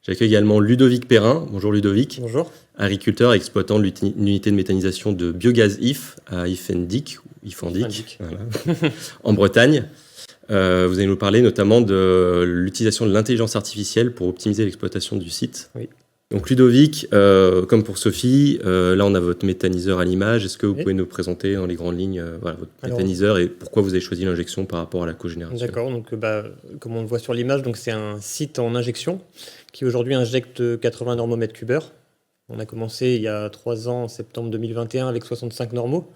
J'accueille également Ludovic Perrin. Bonjour Ludovic. Bonjour. Agriculteur et exploitant de l'unité de méthanisation de biogaz IF à Ifendic, voilà, en Bretagne. Vous allez nous parler notamment de l'utilisation de l'intelligence artificielle pour optimiser l'exploitation du site. Oui. Donc Ludovic, comme pour Sophie, là on a votre méthaniseur à l'image. Est-ce que vous pouvez nous présenter dans les grandes lignes votre méthaniseur et pourquoi vous avez choisi l'injection par rapport à la cogénération? D'accord, donc comme on le voit sur l'image, donc c'est un site en injection qui aujourd'hui injecte 80 normomètres cubeurs. On a commencé il y a 3 ans, en septembre 2021, avec 65 normaux.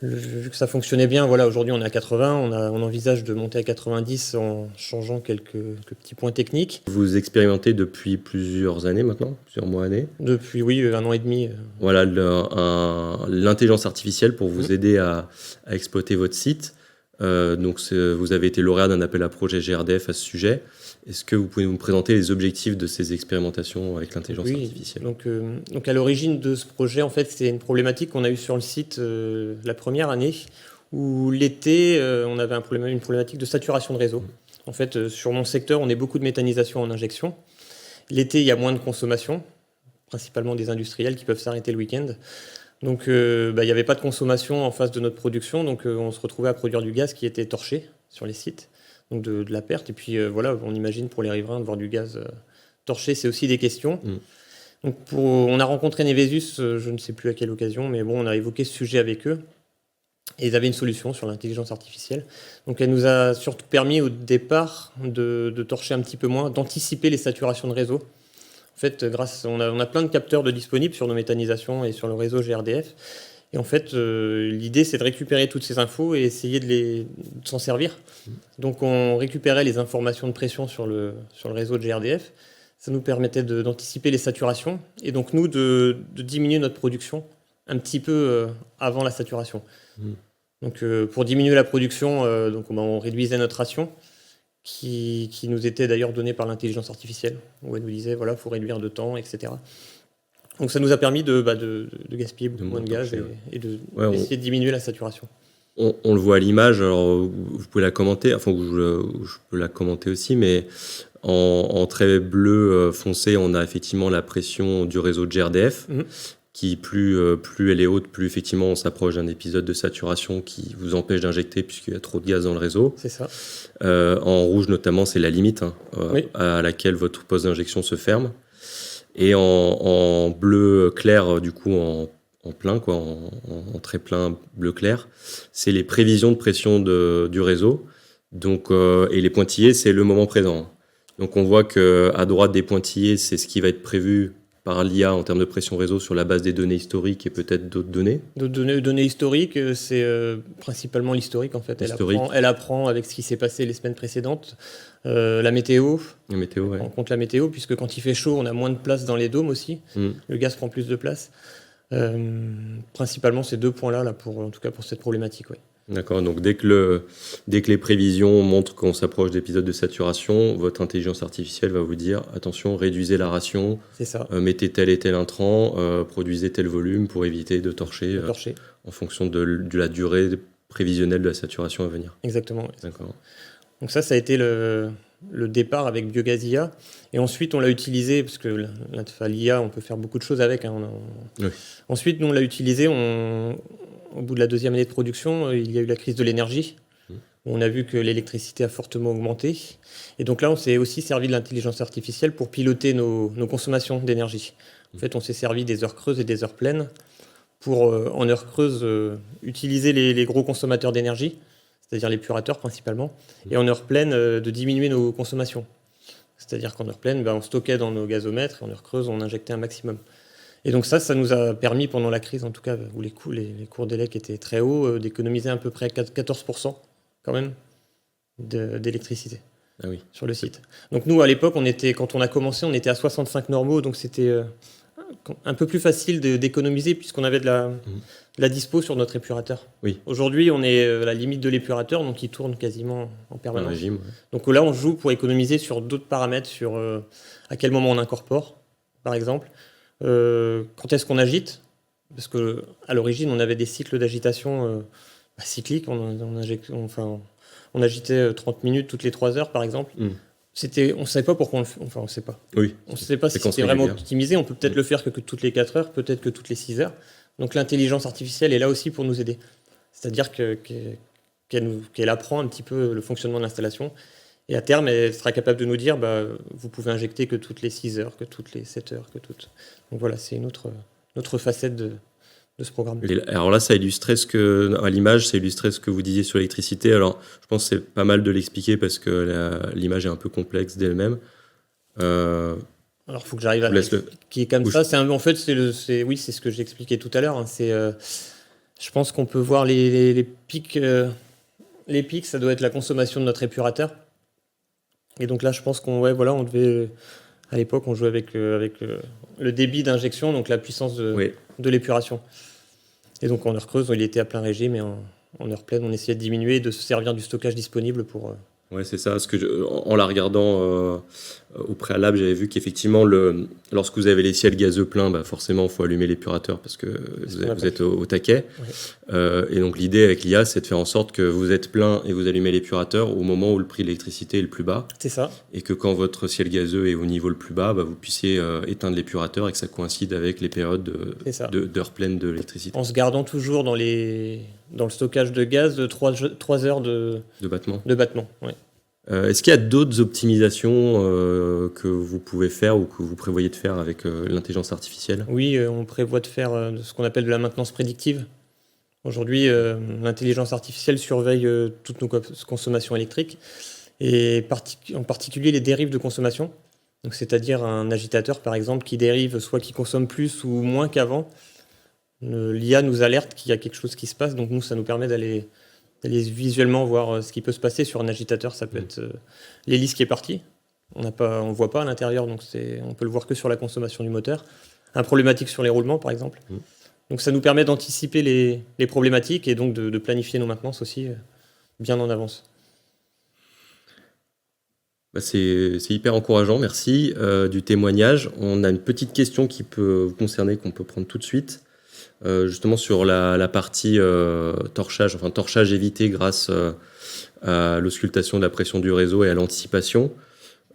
Vu que ça fonctionnait bien, voilà, aujourd'hui on est à 80, on envisage de monter à 90 en changeant quelques petits points techniques. Vous expérimentez depuis plusieurs années maintenant, plusieurs mois, années? Depuis, oui, 1 an et demi. Voilà, l'intelligence artificielle pour vous aider à exploiter votre site. Donc vous avez été lauréat d'un appel à projet GRDF à ce sujet. Est-ce que vous pouvez nous présenter les objectifs de ces expérimentations avec l'intelligence artificielle? Donc à l'origine de ce projet, en fait, c'est une problématique qu'on a eue sur le site la première année, où l'été, on avait une problématique de saturation de réseau. En fait, sur mon secteur, on est beaucoup de méthanisation en injection. L'été, il y a moins de consommation, principalement des industriels qui peuvent s'arrêter le week-end. Donc il n'y avait pas de consommation en face de notre production, donc on se retrouvait à produire du gaz qui était torché sur les sites, donc de la perte. Et puis voilà, on imagine pour les riverains de voir du gaz torché, c'est aussi des questions. Donc on a rencontré Nevesus, je ne sais plus à quelle occasion, mais bon, on a évoqué ce sujet avec eux. Et ils avaient une solution sur l'intelligence artificielle. Donc elle nous a surtout permis au départ de torcher un petit peu moins, d'anticiper les saturations de réseau. En fait, on a plein de capteurs de disponibles sur nos méthanisations et sur le réseau GRDF. Et en fait, l'idée, c'est de récupérer toutes ces infos et essayer de s'en servir. Donc, on récupérait les informations de pression sur le réseau de GRDF. Ça nous permettait d'anticiper les saturations et donc, nous, de diminuer notre production un petit peu avant la saturation. Donc, pour diminuer la production, on réduisait notre ration, qui nous était d'ailleurs donnée par l'intelligence artificielle, où elle nous disait, voilà, il faut réduire de temps, etc. Donc ça nous a permis de gaspiller beaucoup moins de gaz et d'essayer de diminuer la saturation. On le voit à l'image, alors vous pouvez la commenter, enfin je peux la commenter aussi, mais en trait bleu foncé, on a effectivement la pression du réseau de GRDF, qui plus elle est haute, plus effectivement on s'approche d'un épisode de saturation qui vous empêche d'injecter puisqu'il y a trop de gaz dans le réseau. C'est ça. En rouge notamment, c'est la limite à laquelle votre poste d'injection se ferme. Et en bleu clair, du coup en plein, quoi, en très plein bleu clair, c'est les prévisions de pression du réseau. Donc, et les pointillés, c'est le moment présent. Donc on voit qu'à droite des pointillés, c'est ce qui va être prévu par l'IA en termes de pression réseau sur la base des données historiques et peut-être d'autres données. D'autres données historiques, c'est principalement l'historique en fait. Elle apprend avec ce qui s'est passé les semaines précédentes. La météo. Ouais. On compte la météo, puisque quand il fait chaud, on a moins de place dans les dômes aussi. Le gaz prend plus de place. Principalement ces 2 points-là, en tout cas pour cette problématique. Ouais. D'accord, donc dès que les prévisions montrent qu'on s'approche d'épisodes de saturation, votre intelligence artificielle va vous dire attention, réduisez la ration, c'est ça. Mettez tel et tel intrant, produisez tel volume pour éviter de torcher. En fonction de la durée prévisionnelle de la saturation à venir. Exactement. Ouais. D'accord. Donc ça a été le départ avec Biogaz IA. Et ensuite, on l'a utilisé, parce que l'IA, on peut faire beaucoup de choses avec. Oui. Ensuite, nous, on l'a utilisé. Au bout de la 2e année de production, il y a eu la crise de l'énergie. On a vu que l'électricité a fortement augmenté. Et donc là, on s'est aussi servi de l'intelligence artificielle pour piloter nos consommations d'énergie. En fait, on s'est servi des heures creuses et des heures pleines pour, en heures creuses, utiliser les gros consommateurs d'énergie, c'est-à-dire l'épurateur principalement, et en heures pleines, de diminuer nos consommations. C'est-à-dire qu'en heure pleine, on stockait dans nos gazomètres, et en heure creuse, on injectait un maximum. Et donc ça nous a permis, pendant la crise en tout cas, où les cours d'élec étaient très hauts, d'économiser à peu près 14% quand même d'électricité sur le site. Donc nous, à l'époque, quand on a commencé, on était à 65 normaux, donc c'était un peu plus facile d'économiser puisqu'on avait de la dispo sur notre épurateur. Oui. Aujourd'hui, on est à la limite de l'épurateur, donc il tourne quasiment en permanence. Régime, ouais. Donc là, on joue pour économiser sur d'autres paramètres, sur à quel moment on incorpore, par exemple. Quand est-ce qu'on agite? Parce qu'à l'origine, on avait des cycles d'agitation cycliques. On agitait 30 minutes toutes les 3 heures, par exemple. On ne savait pas pourquoi on le fait. Enfin, on ne sait pas. Oui. On ne sait pas si c'était vraiment optimisé. On peut peut-être le faire que toutes les 4 heures, peut-être que toutes les 6 heures. Donc l'intelligence artificielle est là aussi pour nous aider. C'est-à-dire qu'elle apprend un petit peu le fonctionnement de l'installation. Et à terme, elle sera capable de nous dire, vous pouvez injecter que toutes les 6 heures, que toutes les 7 heures, que toutes. Donc voilà, c'est une autre facette de ce programme. Alors là, ça illustrait à l'image, ça illustrait ce que vous disiez sur l'électricité. Alors, je pense que c'est pas mal de l'expliquer parce que l'image est un peu complexe d'elle-même. Alors, il faut que j'arrive à l'expliquer comme ça. En fait, c'est ce que j'ai expliqué tout à l'heure. Hein. Je pense qu'on peut voir les pics. Les pics, ça doit être la consommation de notre épurateur. Et donc là, je pense on devait, à l'époque, on jouait avec le débit d'injection, donc la puissance de l'épuration. Et donc en heure creuse, il était à plein régime, et en heure pleine, on essayait de diminuer et de se servir du stockage disponible pour... Ouais, c'est ça. En la regardant au préalable, j'avais vu qu'effectivement, lorsque vous avez les ciels gazeux pleins, forcément, il faut allumer l'épurateur parce que vous êtes au taquet. Ouais. Et donc, l'idée avec l'IA, c'est de faire en sorte que vous êtes plein et vous allumez l'épurateur au moment où le prix de l'électricité est le plus bas. C'est ça. Et que quand votre ciel gazeux est au niveau le plus bas, vous puissiez éteindre l'épurateur et que ça coïncide avec les périodes d'heures pleines de l'électricité. En se gardant toujours dans le stockage de gaz 3 heures de battement. Ouais. Est-ce qu'il y a d'autres optimisations que vous pouvez faire ou que vous prévoyez de faire avec l'intelligence artificielle ? Oui, on prévoit de faire ce qu'on appelle de la maintenance prédictive. Aujourd'hui, l'intelligence artificielle surveille toutes nos consommations électriques et en particulier les dérives de consommation. Donc, c'est-à-dire un agitateur, par exemple, qui dérive, soit qui consomme plus ou moins qu'avant. L'IA nous alerte qu'il y a quelque chose qui se passe, donc nous, ça nous permet d'aller visuellement voir ce qui peut se passer sur un agitateur. Ça peut être l'hélice qui est partie. On ne voit pas à l'intérieur, donc on peut le voir que sur la consommation du moteur. Un problématique sur les roulements, par exemple. Donc ça nous permet d'anticiper les problématiques et donc de planifier nos maintenances aussi bien en avance. C'est hyper encourageant, merci du témoignage. On a une petite question qui peut vous concerner, qu'on peut prendre tout de suite. Justement sur la partie torchage évité grâce à l'auscultation de la pression du réseau et à l'anticipation.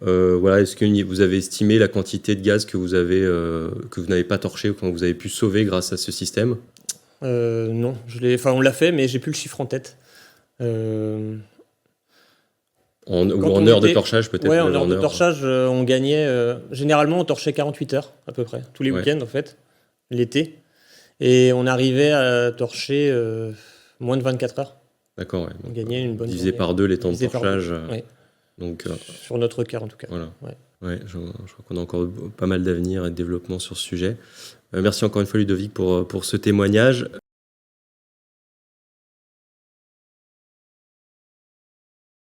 Est-ce que vous avez estimé la quantité de gaz que vous n'avez pas torché ou que vous avez pu sauver grâce à ce système ? Non, on l'a fait, mais j'ai plus le chiffre en tête. En heure de torchage peut-être. Oui, en heure de torchage, on gagnait. Généralement, on torchait 48 heures à peu près, tous les week-ends en fait, l'été. Et on arrivait à torcher moins de 24 heures. D'accord, ouais. On gagnait une bonne divisé par 2 les temps de torchage. Donc, sur notre cas, en tout cas. Voilà. Ouais, je crois qu'on a encore pas mal d'avenir et de développement sur ce sujet. Merci encore une fois, Ludovic, pour ce témoignage.